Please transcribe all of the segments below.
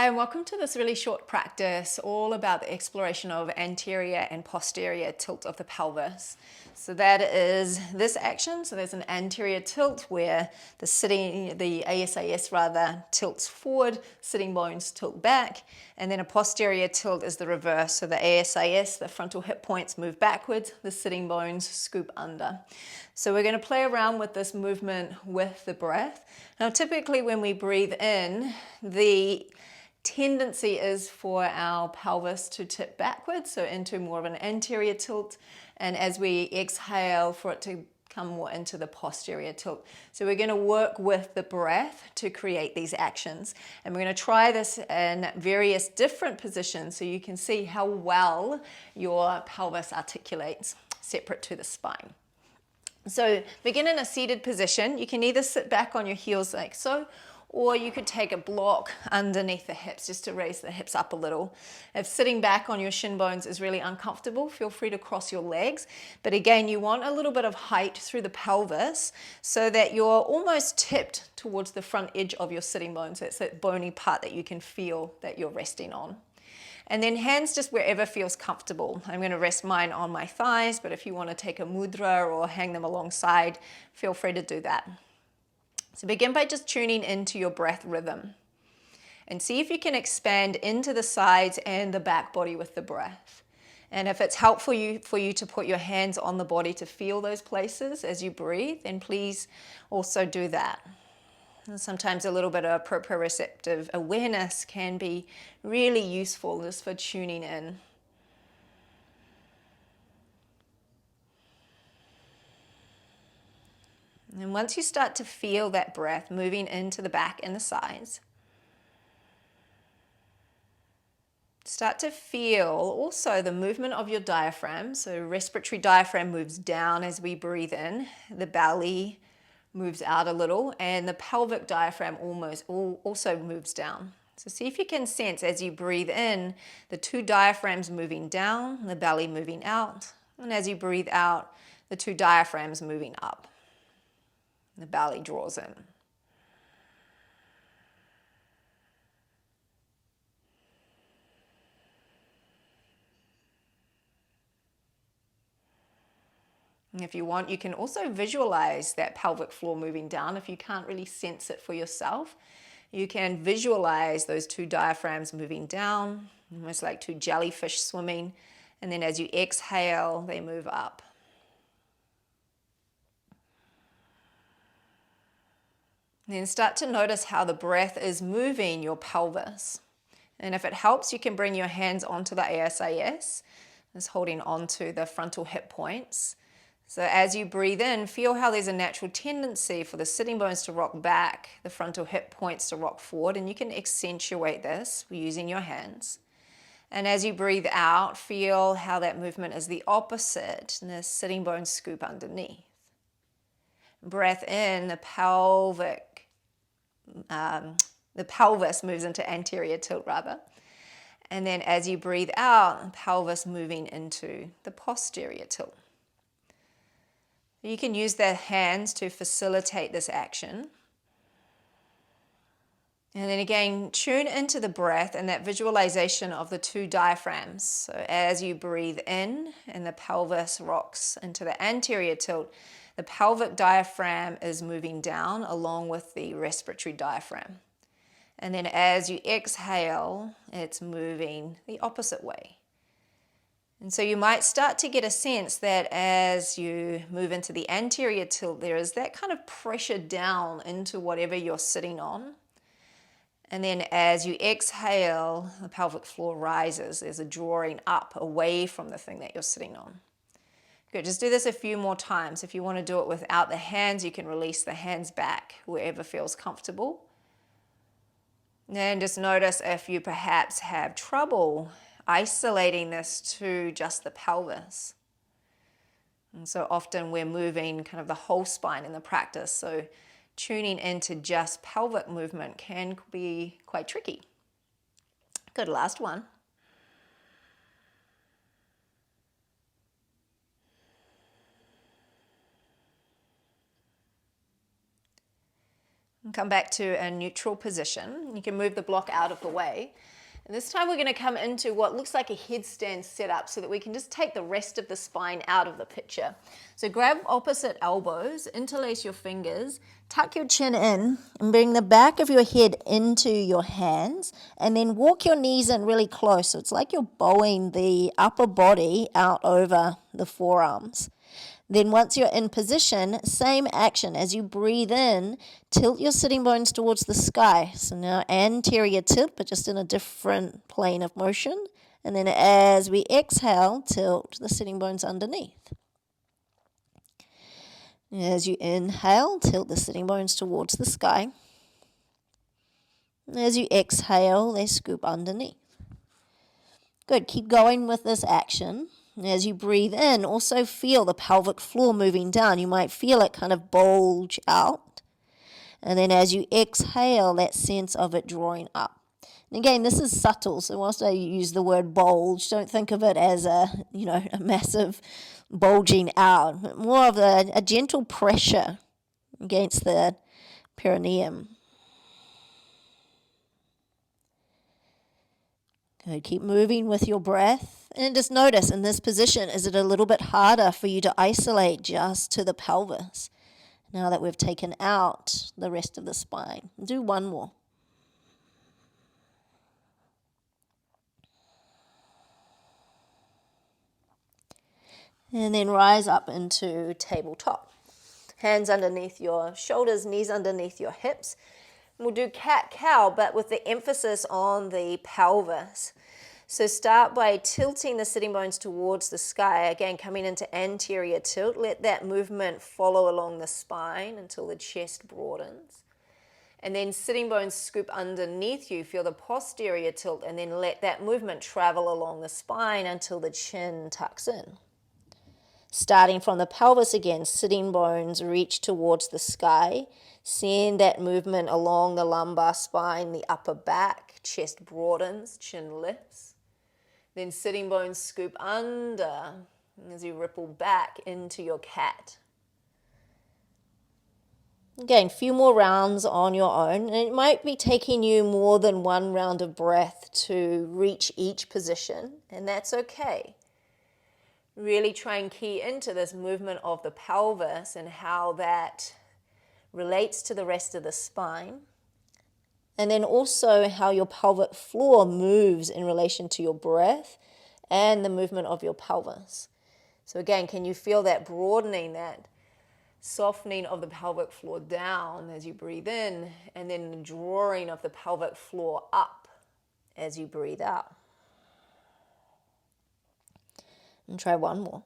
Hi, and welcome to this really short practice all about the exploration of anterior and posterior tilt of the pelvis. So that is this action. So there's an anterior tilt where the ASAS rather tilts forward, sitting bones tilt back, and then a posterior tilt is the reverse. So the ASAS, the frontal hip points move backwards, the sitting bones scoop under. So we're going to play around with this movement with the breath. Now typically when we breathe in, the tendency is for our pelvis to tip backwards, so into more of an anterior tilt, and as we exhale for it to come more into the posterior tilt. So we're going to work with the breath to create these actions, and we're going to try this in various different positions so you can see how well your pelvis articulates separate to the spine. So begin in a seated position. You can either sit back on your heels like so, or you could take a block underneath the hips just to raise the hips up a little. If sitting back on your shin bones is really uncomfortable, feel free to cross your legs. But again, you want a little bit of height through the pelvis so that you're almost tipped towards the front edge of your sitting bones. It's that bony part that you can feel that you're resting on. And then hands just wherever feels comfortable. I'm going to rest mine on my thighs, but if you want to take a mudra or hang them alongside, feel free to do that. So begin by just tuning into your breath rhythm and see if you can expand into the sides and the back body with the breath. And if it's helpful for you to put your hands on the body to feel those places as you breathe, then please also do that. And sometimes a little bit of proprioceptive awareness can be really useful just for tuning in. And once you start to feel that breath moving into the back and the sides, start to feel also the movement of your diaphragm. So respiratory diaphragm moves down as we breathe in, the belly moves out a little, and the pelvic diaphragm also moves down. So see if you can sense as you breathe in, the two diaphragms moving down, the belly moving out, and as you breathe out, the two diaphragms moving up. The belly draws in. And if you want, you can also visualize that pelvic floor moving down. If you can't really sense it for yourself, you can visualize those two diaphragms moving down, almost like two jellyfish swimming. And then as you exhale, they move up. And then start to notice how the breath is moving your pelvis. And if it helps, you can bring your hands onto the ASAS, just holding onto the frontal hip points. So as you breathe in, feel how there's a natural tendency for the sitting bones to rock back, the frontal hip points to rock forward, and you can accentuate this using your hands. And as you breathe out, feel how that movement is the opposite, and the sitting bones scoop underneath. Breath in, the pelvis moves into anterior tilt rather. And then as you breathe out, pelvis moving into the posterior tilt. You can use the hands to facilitate this action. And then again, tune into the breath and that visualization of the two diaphragms. So as you breathe in and the pelvis rocks into the anterior tilt, the pelvic diaphragm is moving down along with the respiratory diaphragm. And then as you exhale, it's moving the opposite way. And so you might start to get a sense that as you move into the anterior tilt, there is that kind of pressure down into whatever you're sitting on. And then as you exhale, the pelvic floor rises. There's a drawing up away from the thing that you're sitting on. Good, just do this a few more times. If you want to do it without the hands, you can release the hands back wherever feels comfortable. And just notice if you perhaps have trouble isolating this to just the pelvis. And so often we're moving kind of the whole spine in the practice, so tuning into just pelvic movement can be quite tricky. Good, last one. Come back to a neutral position. You can move the block out of the way. And this time we're going to come into what looks like a headstand setup so that we can just take the rest of the spine out of the picture. So grab opposite elbows, interlace your fingers, tuck your chin in and bring the back of your head into your hands and then walk your knees in really close. So it's like you're bowing the upper body out over the forearms. Then once you're in position, same action. As you breathe in, tilt your sitting bones towards the sky. So now anterior tilt, but just in a different plane of motion. And then as we exhale, tilt the sitting bones underneath. As you inhale, tilt the sitting bones towards the sky. As you exhale, they scoop underneath. Good, keep going with this action. As you breathe in, also feel the pelvic floor moving down. You might feel it kind of bulge out. And then as you exhale, that sense of it drawing up. And again, this is subtle, so whilst I use the word bulge, don't think of it as a massive bulging out, but more of a gentle pressure against the perineum. Good. Keep moving with your breath. And just notice in this position, is it a little bit harder for you to isolate just to the pelvis now that we've taken out the rest of the spine? Do one more. And then rise up into tabletop. Hands underneath your shoulders, knees underneath your hips. We'll do cat-cow, but with the emphasis on the pelvis. So start by tilting the sitting bones towards the sky. Again, coming into anterior tilt. Let that movement follow along the spine until the chest broadens. And then sitting bones scoop underneath you. Feel the posterior tilt, and then let that movement travel along the spine until the chin tucks in. Starting from the pelvis again, sitting bones reach towards the sky. Send that movement along the lumbar spine, the upper back, chest broadens, chin lifts. Then sitting bones scoop under as you ripple back into your cat. Again, a few more rounds on your own. And it might be taking you more than one round of breath to reach each position, and that's okay. Really try and key into this movement of the pelvis and how that relates to the rest of the spine. And then also how your pelvic floor moves in relation to your breath and the movement of your pelvis. So again, can you feel that broadening, that softening of the pelvic floor down as you breathe in, and then the drawing of the pelvic floor up as you breathe out? And try one more.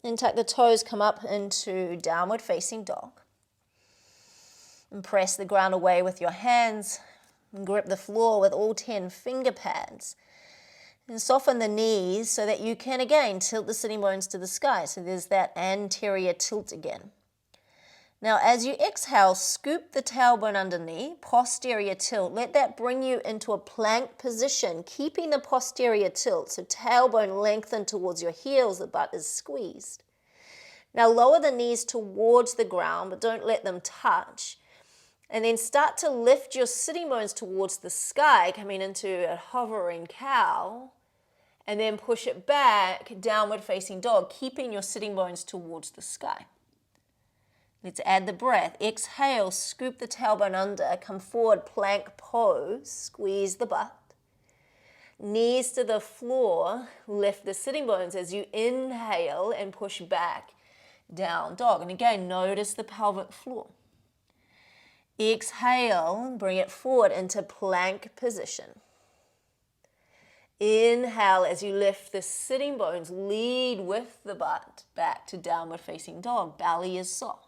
And tuck the toes, come up into downward facing dog. And press the ground away with your hands. And grip the floor with all 10 finger pads. And soften the knees so that you can again tilt the sitting bones to the sky. So there's that anterior tilt again. Now as you exhale, scoop the tailbone underneath, posterior tilt. Let that bring you into a plank position, keeping the posterior tilt. So tailbone lengthened towards your heels, the butt is squeezed. Now lower the knees towards the ground, but don't let them touch. And then start to lift your sitting bones towards the sky, coming into a hovering cow. And then push it back, downward facing dog, keeping your sitting bones towards the sky. Let's add the breath. Exhale, scoop the tailbone under, come forward, plank pose, squeeze the butt. Knees to the floor, lift the sitting bones as you inhale and push back, down dog. And again, notice the pelvic floor. Exhale, bring it forward into plank position. Inhale as you lift the sitting bones, lead with the butt back to downward facing dog. Belly is soft.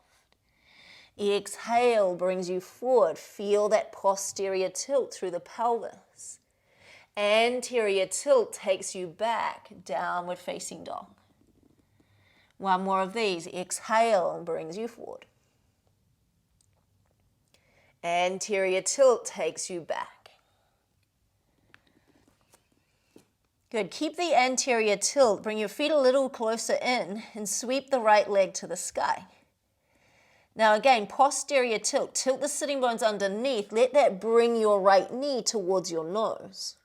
Exhale brings you forward. Feel that posterior tilt through the pelvis. Anterior tilt takes you back, downward facing dog. One more of these. Exhale brings you forward. Anterior tilt takes you back. Good. Keep the anterior tilt. Bring your feet a little closer in and sweep the right leg to the sky. Now again, posterior tilt. Tilt the sitting bones underneath. Let that bring your right knee towards your nose.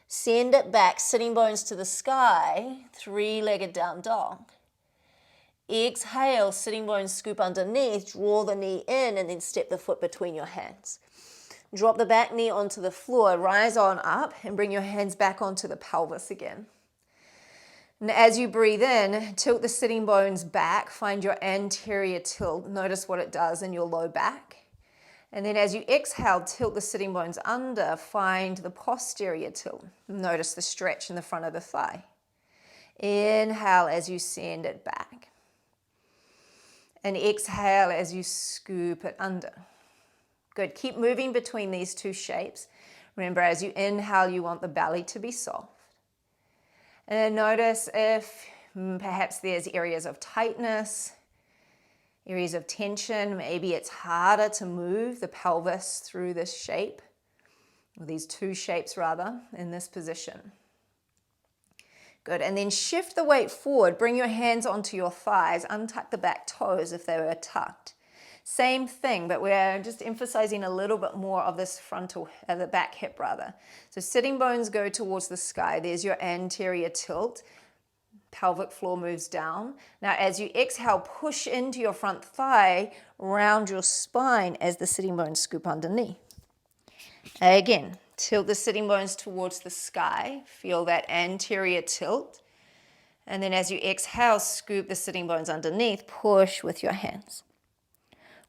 Send it back, sitting bones to the sky, three-legged down dog. Exhale, sitting bones scoop underneath, draw the knee in and then step the foot between your hands. Drop the back knee onto the floor, rise on up and bring your hands back onto the pelvis again. And as you breathe in, tilt the sitting bones back, find your anterior tilt. Notice what it does in your low back. And then as you exhale, tilt the sitting bones under, find the posterior tilt. Notice the stretch in the front of the thigh. Inhale as you send it back. And exhale as you scoop it under. Good. Keep moving between these two shapes. Remember, as you inhale, you want the belly to be soft. And then notice if perhaps there's areas of tightness, areas of tension. Maybe it's harder to move the pelvis through this shape, or these two shapes rather, in this position. Good. And then shift the weight forward. Bring your hands onto your thighs. Untuck the back toes if they were tucked. Same thing, but we're just emphasizing a little bit more of this frontal, the back hip rather. So sitting bones go towards the sky. There's your anterior tilt. Pelvic floor moves down. Now as you exhale, push into your front thigh, round your spine as the sitting bones scoop underneath. Again, tilt the sitting bones towards the sky. Feel that anterior tilt. And then as you exhale, scoop the sitting bones underneath. Push with your hands.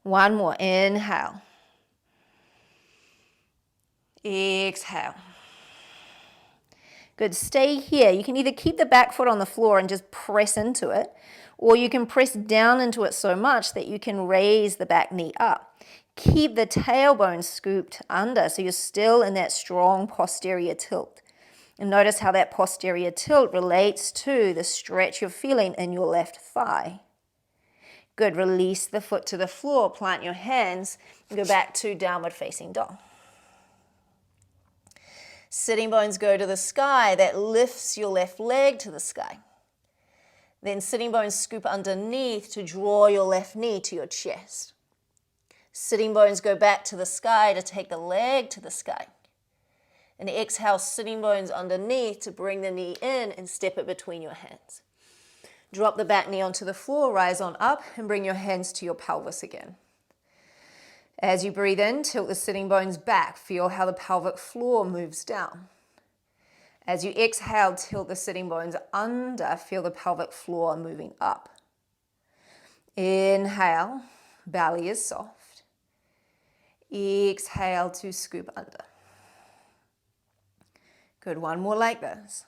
One more. Inhale. Exhale. Good. Stay here. You can either keep the back foot on the floor and just press into it, or you can press down into it so much that you can raise the back knee up. Keep the tailbone scooped under so you're still in that strong posterior tilt. And notice how that posterior tilt relates to the stretch you're feeling in your left thigh. Good. Release the foot to the floor, plant your hands, and go back to downward facing dog. Sitting bones go to the sky. That lifts your left leg to the sky. Then sitting bones scoop underneath to draw your left knee to your chest. Sitting bones go back to the sky to take the leg to the sky. And exhale, sitting bones underneath to bring the knee in and step it between your hands. Drop the back knee onto the floor, rise on up and bring your hands to your pelvis again. As you breathe in, tilt the sitting bones back. Feel how the pelvic floor moves down. As you exhale, tilt the sitting bones under. Feel the pelvic floor moving up. Inhale, belly is soft. Exhale to scoop under. Good. One more like this.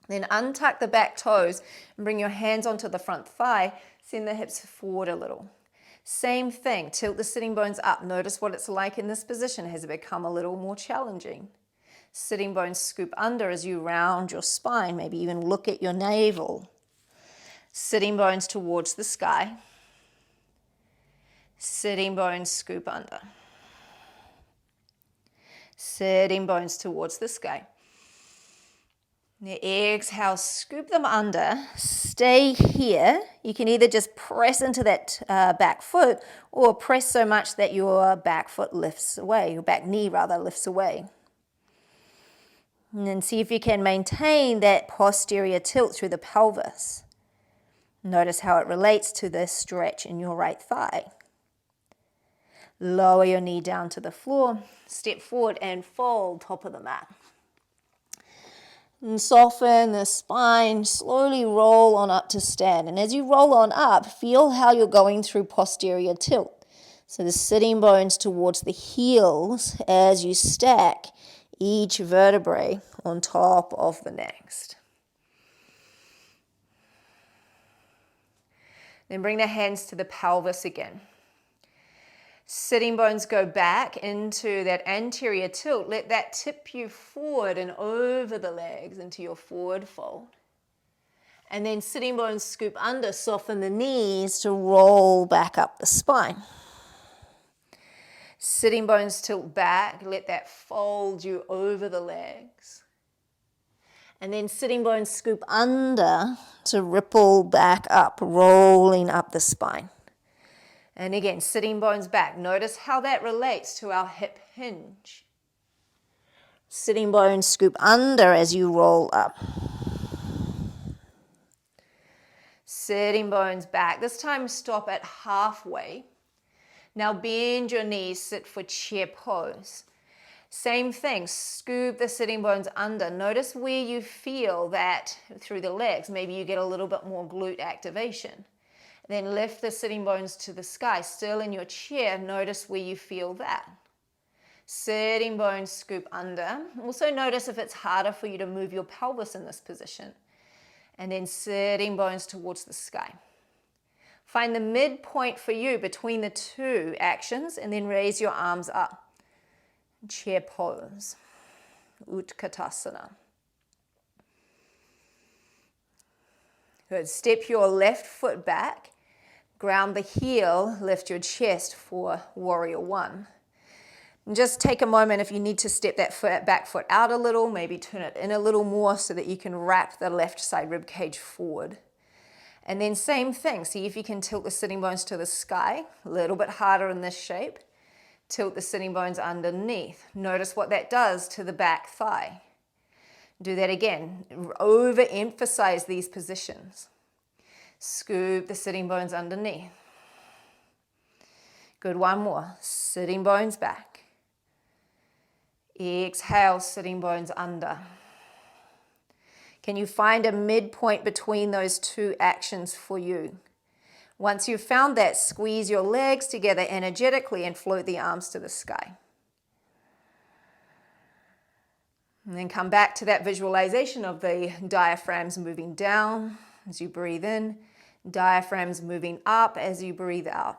Then untuck the back toes and bring your hands onto the front thigh. Send the hips forward a little. Same thing. Tilt the sitting bones up. Notice what it's like in this position. Has it become a little more challenging? Sitting bones scoop under as you round your spine. Maybe even look at your navel. Sitting bones towards the sky. Sitting bones scoop under. Sitting bones towards the sky. Now exhale, scoop them under. Stay here. You can either just press into that back foot or press so much that your back foot lifts away, your back knee rather lifts away. And then see if you can maintain that posterior tilt through the pelvis. Notice how it relates to the stretch in your right thigh. Lower your knee down to the floor, step forward and fold top of the mat. And soften the spine, slowly roll on up to stand. And as you roll on up, feel how you're going through posterior tilt. So the sitting bones towards the heels as you stack each vertebrae on top of the next. Then bring the hands to the pelvis again. Sitting bones go back into that anterior tilt. Let that tip you forward and over the legs into your forward fold. And then sitting bones scoop under, soften the knees to roll back up the spine. Sitting bones tilt back, let that fold you over the legs. And then sitting bones scoop under to ripple back up, rolling up the spine. And again, sitting bones back. Notice how that relates to our hip hinge. Sitting bones scoop under as you roll up. Sitting bones back. This time stop at halfway. Now bend your knees, sit for chair pose. Same thing, scoop the sitting bones under. Notice where you feel that through the legs. Maybe you get a little bit more glute activation. Then lift the sitting bones to the sky. Still in your chair, notice where you feel that. Sitting bones scoop under. Also notice if it's harder for you to move your pelvis in this position. And then sitting bones towards the sky. Find the midpoint for you between the two actions and then raise your arms up. Chair pose. Utkatasana. Good. Step your left foot back. Ground the heel. Lift your chest for warrior one. And just take a moment if you need to step that back foot out a little, maybe turn it in a little more so that you can wrap the left side rib cage forward. And then same thing, see if you can tilt the sitting bones to the sky, a little bit harder in this shape. Tilt the sitting bones underneath. Notice what that does to the back thigh. Do that again, overemphasize these positions. Scoop the sitting bones underneath. Good, one more, sitting bones back. Exhale, sitting bones under. Can you find a midpoint between those two actions for you? Once you've found that, squeeze your legs together energetically and float the arms to the sky. And then come back to that visualization of the diaphragms moving down as you breathe in, diaphragms moving up as you breathe out.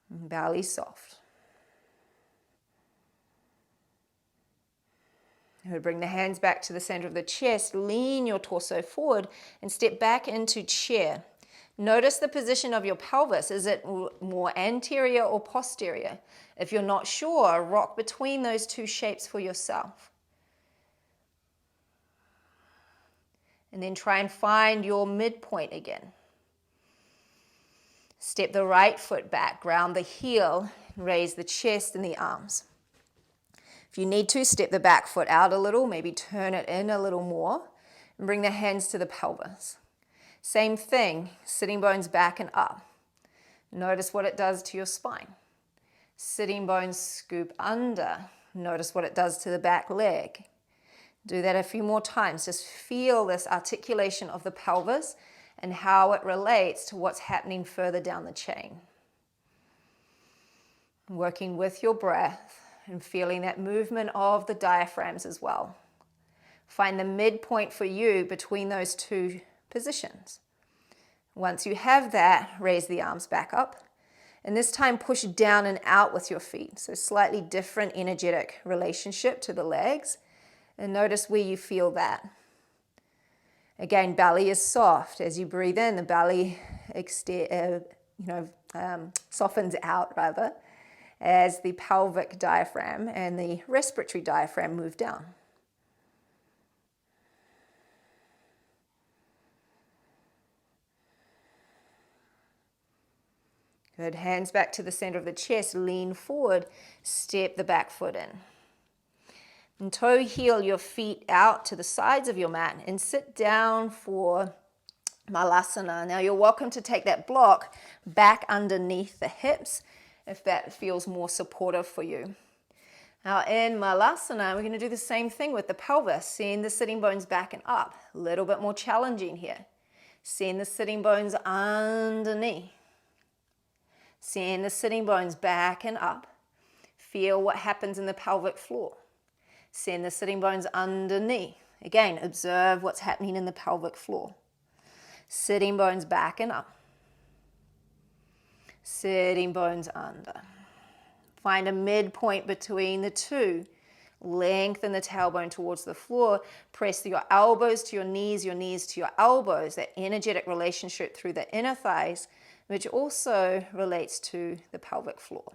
Belly soft. Bring the hands back to the center of the chest, lean your torso forward and step back into chair. Notice the position of your pelvis. Is it more anterior or posterior? If you're not sure, rock between those two shapes for yourself. And then try and find your midpoint again. Step the right foot back, ground the heel, raise the chest and the arms. If you need to, step the back foot out a little, maybe turn it in a little more, and bring the hands to the pelvis. Same thing, sitting bones back and up. Notice what it does to your spine. Sitting bones scoop under. Notice what it does to the back leg. Do that a few more times. Just feel this articulation of the pelvis and how it relates to what's happening further down the chain. Working with your breath and feeling that movement of the diaphragms as well. Find the midpoint for you between those two positions. Once you have that, raise the arms back up. And this time push down and out with your feet. So slightly different energetic relationship to the legs. And notice where you feel that. Again, belly is soft. As you breathe in, the belly softens out rather, as the pelvic diaphragm and the respiratory diaphragm move down. Good, hands back to the center of the chest, lean forward, step the back foot in. And toe heel your feet out to the sides of your mat and sit down for Malasana. Now you're welcome to take that block back underneath the hips if that feels more supportive for you. Now in Malasana, we're going to do the same thing with the pelvis, seeing the sitting bones back and up. A little bit more challenging here. Seeing the sitting bones underneath. Seeing the sitting bones back and up. Feel what happens in the pelvic floor. Send the sitting bones underneath. Again, observe what's happening in the pelvic floor. Sitting bones back and up. Sitting bones under. Find a midpoint between the two. Lengthen the tailbone towards the floor. Press your elbows to your knees to your elbows. That energetic relationship through the inner thighs, which also relates to the pelvic floor.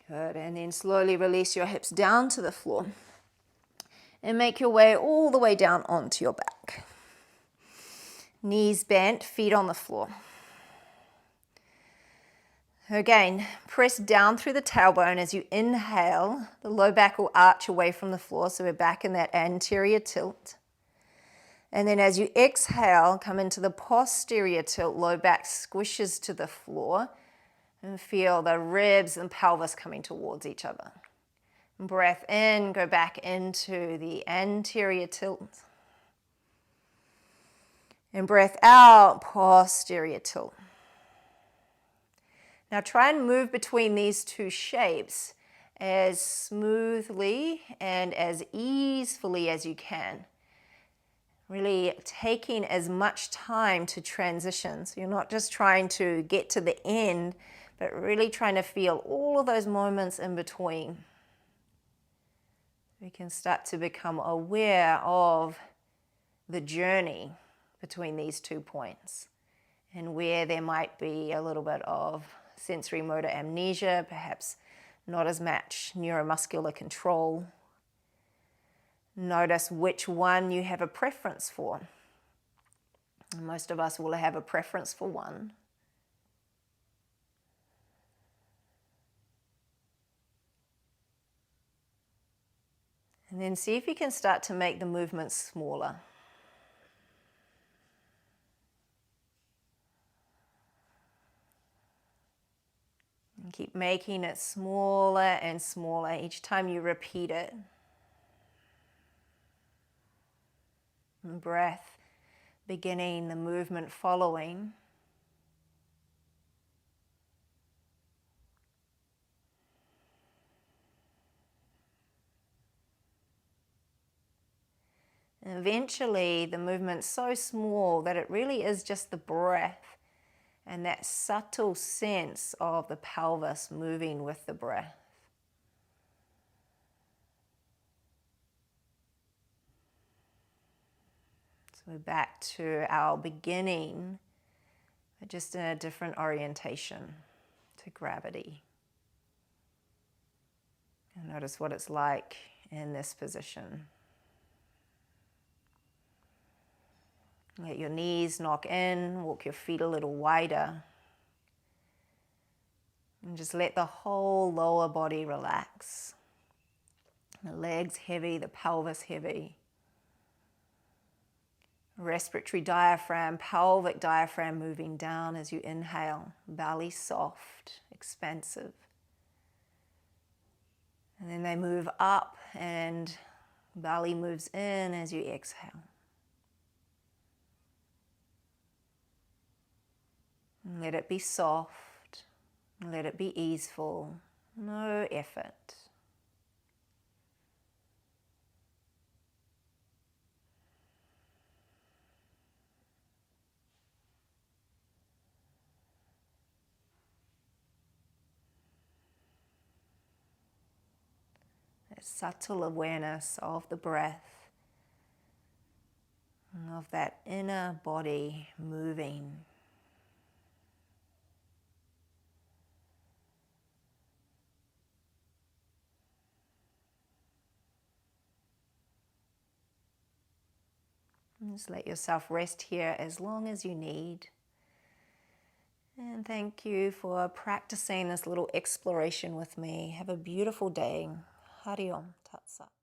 Good, and then slowly release your hips down to the floor and make your way all the way down onto your back. Knees bent, feet on the floor. Again, press down through the tailbone as you inhale. The low back will arch away from the floor, so we're back in that anterior tilt. And then as you exhale, come into the posterior tilt, low back squishes to the floor, and feel the ribs and pelvis coming towards each other. Breath in, go back into the anterior tilt. And breath out, posterior tilt. Now try and move between these two shapes as smoothly and as easily as you can. Really taking as much time to transition. So you're not just trying to get to the end, but really trying to feel all of those moments in between. We can start to become aware of the journey between these 2 points and where there might be a little bit of sensory motor amnesia, perhaps not as much neuromuscular control. Notice which one you have a preference for. Most of us will have a preference for one. And then see if you can start to make the movements smaller. And keep making it smaller and smaller each time you repeat it. And breath beginning, the movement following. And eventually the movement's so small that it really is just the breath and that subtle sense of the pelvis moving with the breath. So we're back to our beginning, but just in a different orientation to gravity. And notice what it's like in this position. Let your knees knock in, walk your feet a little wider. And just let the whole lower body relax. The legs heavy, the pelvis heavy. Respiratory diaphragm, pelvic diaphragm moving down as you inhale. Belly soft, expansive. And then they move up and belly moves in as you exhale. And let it be soft, let it be easeful, no effort. That subtle awareness of the breath, of that inner body moving. Just let yourself rest here as long as you need. And thank you for practicing this little exploration with me. Have a beautiful day. Hari Om Tat Sat.